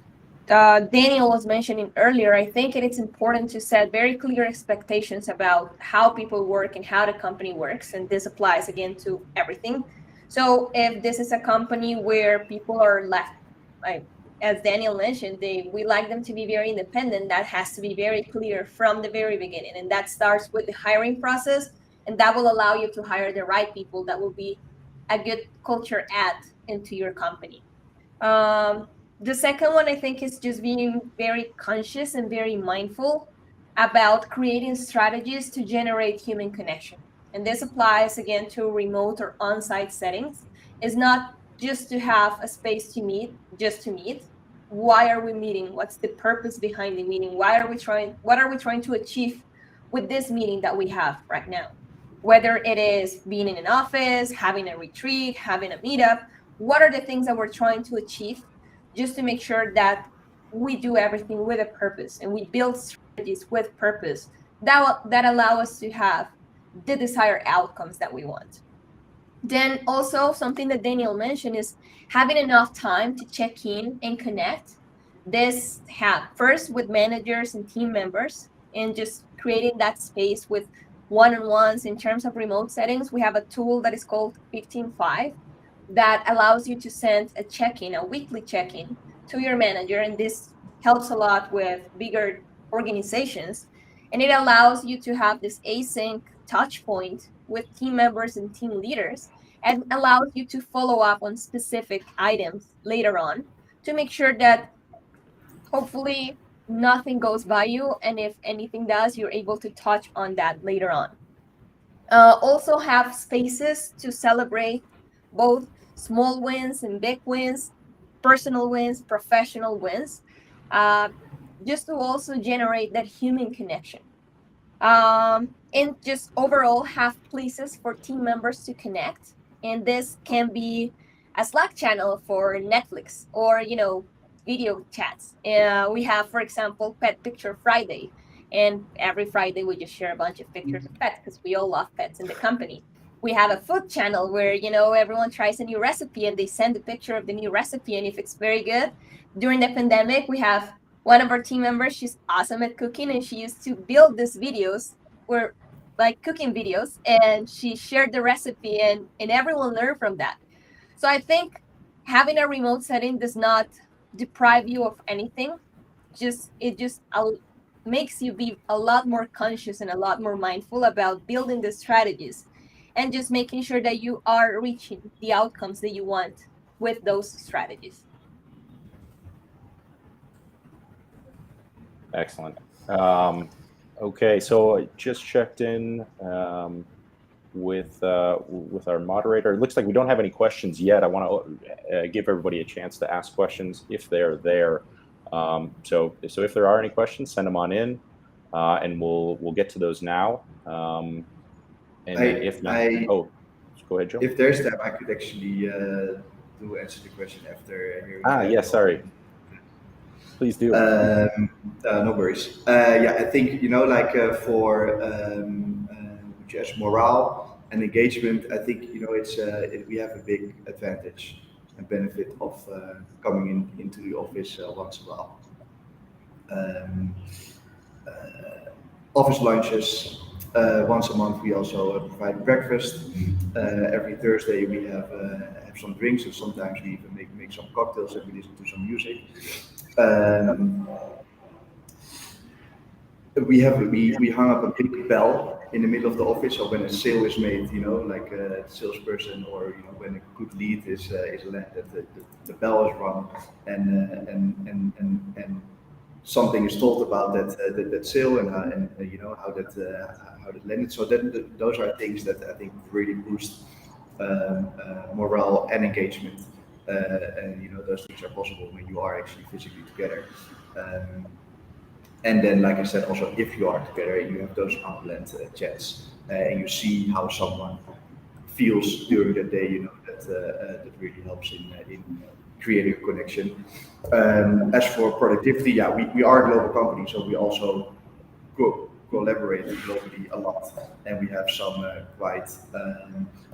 Daniel was mentioning earlier, I think it is important to set very clear expectations about how people work and how the company works. And this applies again to everything. So if this is a company where people are left, like as Daniel mentioned, we like them to be very independent. That has to be very clear from the very beginning. And that starts with the hiring process. And that will allow you to hire the right people that will be a good culture add into your company. The second one, I think, is just being very conscious and very mindful about creating strategies to generate human connection. And this applies again to remote or on-site settings. It's not just to have a space to meet, just to meet. Why are we meeting? What's the purpose behind the meeting? What are we trying to achieve with this meeting that we have right now? Whether it is being in an office, having a retreat, having a meetup, what are the things that we're trying to achieve, just to make sure that we do everything with a purpose and we build strategies with purpose that allow us to have the desired outcomes that we want. Then also something that Daniel mentioned is having enough time to check in and connect. This first with managers and team members, and just creating that space with one-on-ones. In terms of remote settings, we have a tool that is called 15-5 that allows you to send a check-in, a weekly check-in to your manager. And this helps a lot with bigger organizations. And it allows you to have this async touch point with team members and team leaders, and allows you to follow up on specific items later on to make sure that hopefully nothing goes by you. And if anything does, you're able to touch on that later on. Also have spaces to celebrate both small wins and big wins, personal wins, professional wins, just to also generate that human connection. And just overall have places for team members to connect. And this can be a Slack channel for Netflix, or, video chats. We have, for example, Pet Picture Friday. And every Friday we just share a bunch of pictures of pets because we all love pets in the company. We have a food channel where, everyone tries a new recipe and they send a picture of the new recipe. And if it's very good, during the pandemic, we have one of our team members. She's awesome at cooking, and she used to build these videos were like cooking videos, and she shared the recipe, and everyone learned from that. So I think having a remote setting does not deprive you of anything. It just makes you be a lot more conscious and a lot more mindful about building the strategies and just making sure that you are reaching the outcomes that you want with those strategies. Excellent. Okay, so I just checked in with our moderator. It looks like we don't have any questions yet. I want to give everybody a chance to ask questions if they're there. So if there are any questions, send them on in, and we'll get to those now. And then if not, go ahead, Joe. If there's time, I could actually do answer the question after hearing. Yeah, sorry. Please do. No worries. Yeah, I think, like for just morale and engagement, I think, we have a big advantage and benefit of coming into the office once in a while. Office lunches, once a month we also provide breakfast. Every Thursday we have some drinks, and sometimes we even make some cocktails and we listen to some music. We hung up a big bell in the middle of the office, so when a sale is made, like a salesperson, or when a good lead is landed, the bell is rung, and something is told about that sale and how that landed. So those are things that I think really boost morale and engagement. And those things are possible when you are actually physically together. And then, like I said, also if you are together, you have those unplanned chats, and you see how someone feels during the day. That really helps in creating a connection. As for productivity, yeah, we are a global company, so we also collaborate globally a lot, and we have some quite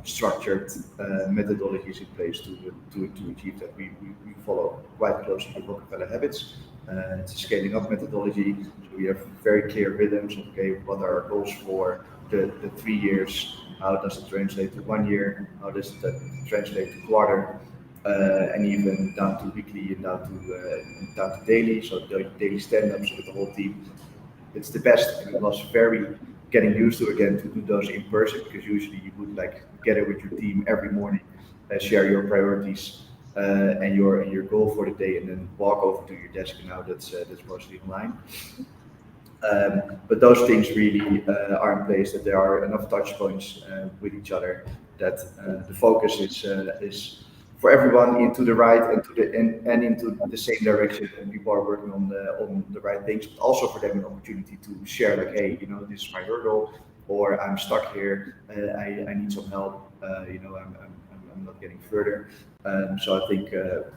structured methodologies in place to achieve that. We follow quite closely the Rockefeller habits. It's a scaling up methodology, so we have very clear rhythms of, okay, what are our goals for the 3 years, how does it translate to 1 year, how does that translate to quarter, and even down to weekly and down to daily, so daily stand-ups with the whole team. It's the best, and it was very getting used to again to do those in person, because usually you would like together with your team every morning, share your priorities and your goal for the day, and then walk over to your desk. And now that's mostly online. But those things really are in place, that there are enough touch points with each other, that the focus is for everyone into the right and into the same direction, and people are working on the right things, but also for them an opportunity to share, like, hey, this is my hurdle, or I'm stuck here, I need some help, I'm not getting further. So I think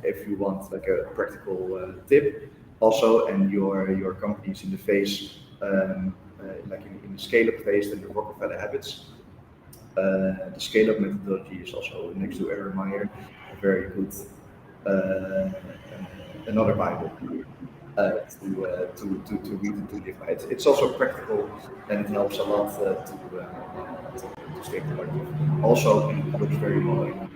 if you want like a practical tip also, and your company is in the phase, like in the scale-up phase, then the Rockefeller habits. The scale-up methodology is also next to Eremmeyer a very good another Bible to read and to live by. It's also practical, and it helps a lot to stay productive. Also, it looks very well in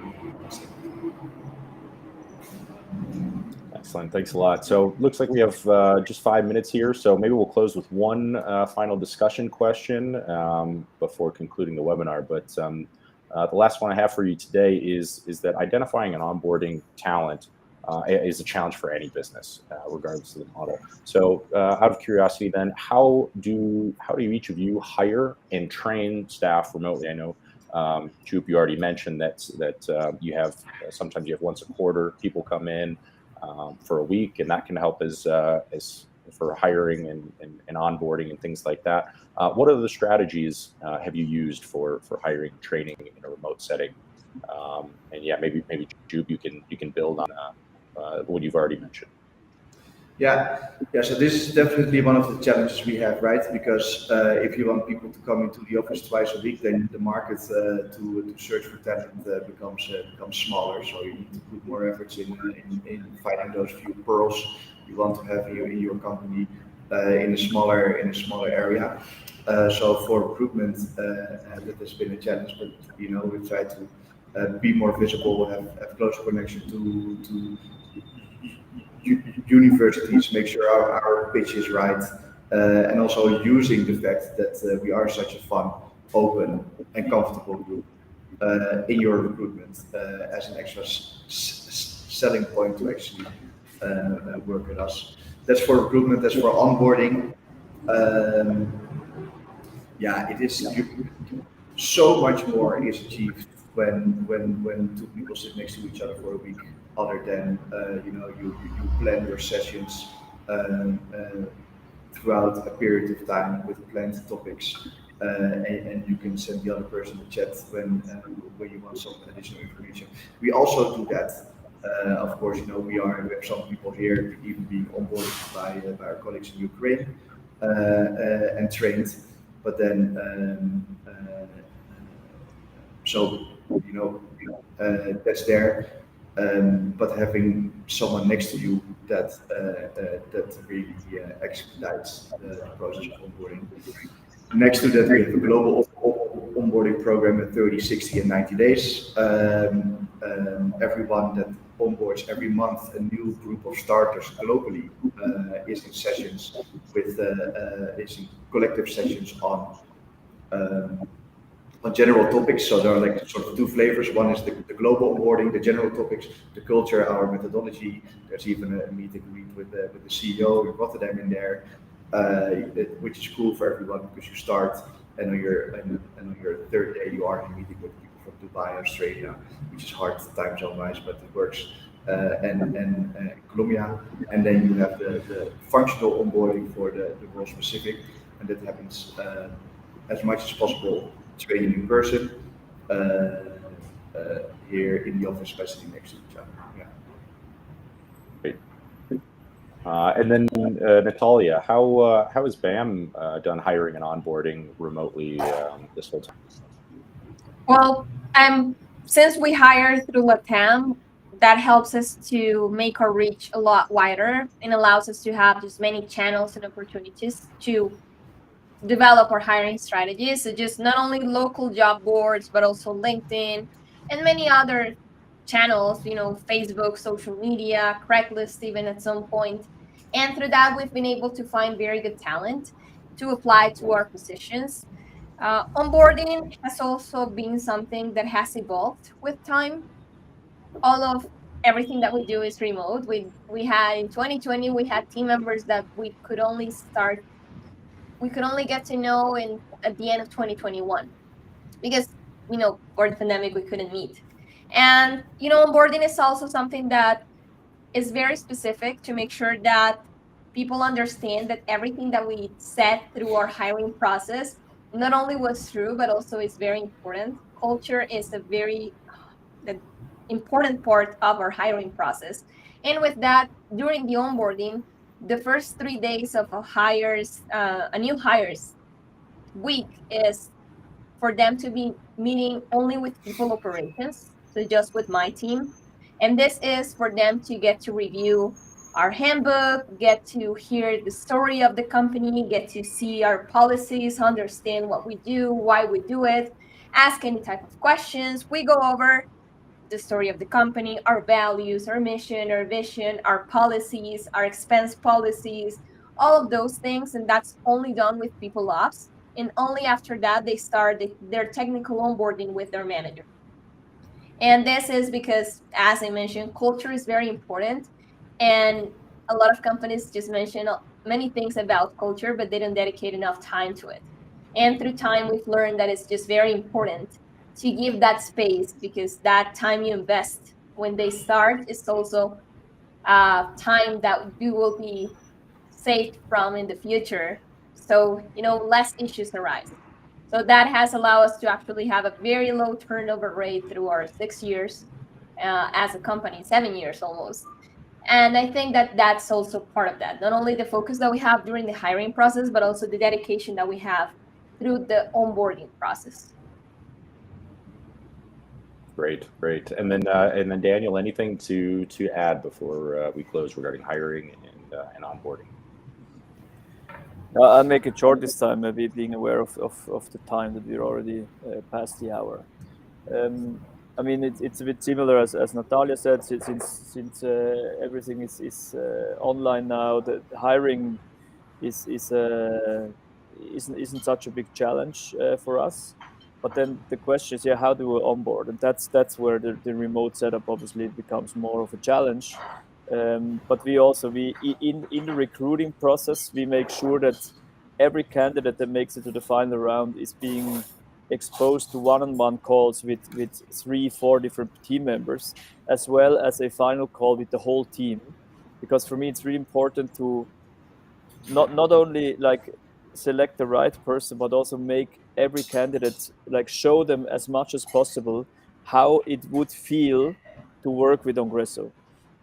Excellent. Thanks a lot. So looks like we have just 5 minutes here. So maybe we'll close with one final discussion question before concluding the webinar. But the last one I have for you today is that identifying and onboarding talent is a challenge for any business, regardless of the model. So out of curiosity then, how do each of you hire and train staff remotely? I know, Joop, you already mentioned that you have, sometimes you have once a quarter people come in for a week, and that can help as for hiring and onboarding and things like that. What other strategies have you used for hiring and training in a remote setting? And yeah, maybe Joop, you can build on what you've already mentioned. Yeah. So this is definitely one of the challenges we have, right? Because if you want people to come into the office twice a week, then the market to search for talent becomes smaller. So you need to put more efforts in finding those few pearls you want to have in your company in a smaller area. So for recruitment, that has been a challenge, but we try to be more visible, have closer connection to universities, make sure our pitch is right, and also using the fact that we are such a fun, open, and comfortable group. in your recruitment as an extra selling point to actually work with us. That's for recruitment. That's for onboarding. Yeah, it is. So much more is achieved when two people sit next to each other for a week, other than you plan your sessions throughout a period of time with planned topics, and you can send the other person a chat when you want some additional information. We also do that. Of course, we have some people here even being onboarded by our colleagues in Ukraine and trained, but then that's there. But having someone next to you that really expedites the process of onboarding. Next to that, we have a global onboarding program at 30, 60, and 90 days. Everyone that onboards every month a new group of starters globally is in sessions is in collective sessions on general topics. So there are like sort of two flavors. One is the global onboarding, the general topics, the culture, our methodology. There's even a meet and greet with the CEO in Rotterdam in there, which is cool for everyone because you start and on your third day you are in a meeting with people from Dubai, Australia, which is hard time zone wise, but it works. And Colombia, and then you have the functional onboarding for the role specific, and that happens as much as possible training in person here in the office by sitting next to each other. Yeah. Great. And then Natalia, how has BAM done hiring and onboarding remotely this whole time? Well, since we hire through LATAM, that helps us to make our reach a lot wider and allows us to have just many channels and opportunities to develop our hiring strategies. So just not only local job boards, but also LinkedIn and many other channels, Facebook, social media, Craigslist, even at some point. And through that, we've been able to find very good talent to apply to our positions. Onboarding has also been something that has evolved with time. All of everything that we do is remote. We had in 2020, we had team members that we could only get to know at the end of 2021 because for the pandemic we couldn't meet. And onboarding is also something that is very specific to make sure that people understand that everything that we said through our hiring process not only was true but also is very important. Culture is a very important part of our hiring process. And with that, during the onboarding, the first 3 days of a new hires week is for them to be meeting only with people operations, so just with my team. And this is for them to get to review our handbook, get to hear the story of the company, get to see our policies, understand what we do, why we do it, ask any type of questions. We go over the story of the company, our values, our mission, our vision, our policies, our expense policies, all of those things. And that's only done with people ops. And only after that, they start their technical onboarding with their manager. And this is because, as I mentioned, culture is very important. And a lot of companies just mention many things about culture, but they don't dedicate enough time to it. And through time, we've learned that it's just very important to give that space, because that time you invest when they start is also time that you will be saved from in the future. So, less issues arise. So that has allowed us to actually have a very low turnover rate through our 6 years as a company, 7 years almost. And I think that that's also part of that. Not only the focus that we have during the hiring process, but also the dedication that we have through the onboarding process. Great. And then Daniel, anything to add before we close regarding hiring and onboarding? I'll make it short this time, maybe being aware of the time that we're already past the hour. I mean, it's a bit similar as Natalia said, since everything is online now. The hiring isn't such a big challenge for us. But then the question is, how do we onboard? And that's where the remote setup obviously becomes more of a challenge. But we in the recruiting process, we make sure that every candidate that makes it to the final round is being exposed to one-on-one calls with 3-4 different team members, as well as a final call with the whole team. Because for me, it's really important to not only like select the right person, but also make every candidate, like, show them as much as possible how it would feel to work with Ongresso.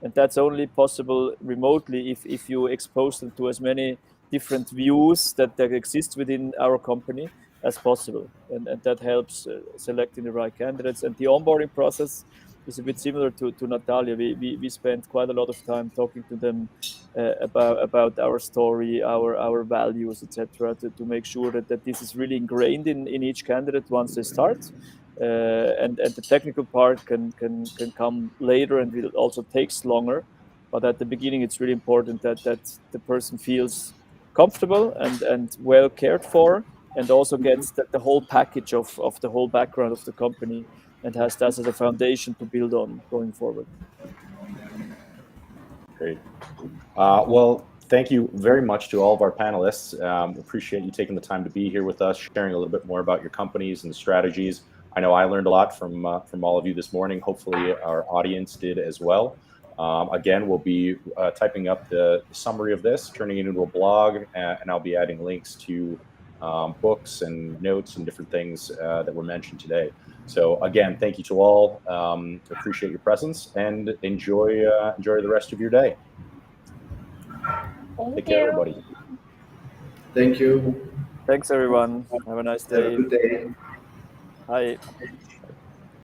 And that's only possible remotely if you expose them to as many different views that exist within our company as possible. And that helps selecting the right candidates. And the onboarding process is a bit similar to Natalia. We spent quite a lot of time talking to them about our story, our values, etc., to make sure that this is really ingrained in each candidate once they start. And the technical part can come later and it also takes longer. But at the beginning, it's really important that the person feels comfortable and well cared for, and also gets the whole package of the whole background of the company, and has that as a foundation to build on going forward. Great. Well, thank you very much to all of our panelists. Appreciate you taking the time to be here with us, sharing a little bit more about your companies and strategies. I know I learned a lot from all of you this morning. Hopefully our audience did as well. Again, we'll be typing up the summary of this, turning it into a blog, and I'll be adding links to books and notes and different things that were mentioned today. So again, thank you to all. Appreciate your presence, and enjoy the rest of your day. Take care, everybody. Thank you. Thanks, everyone. Have a nice day. Have a good day. Bye.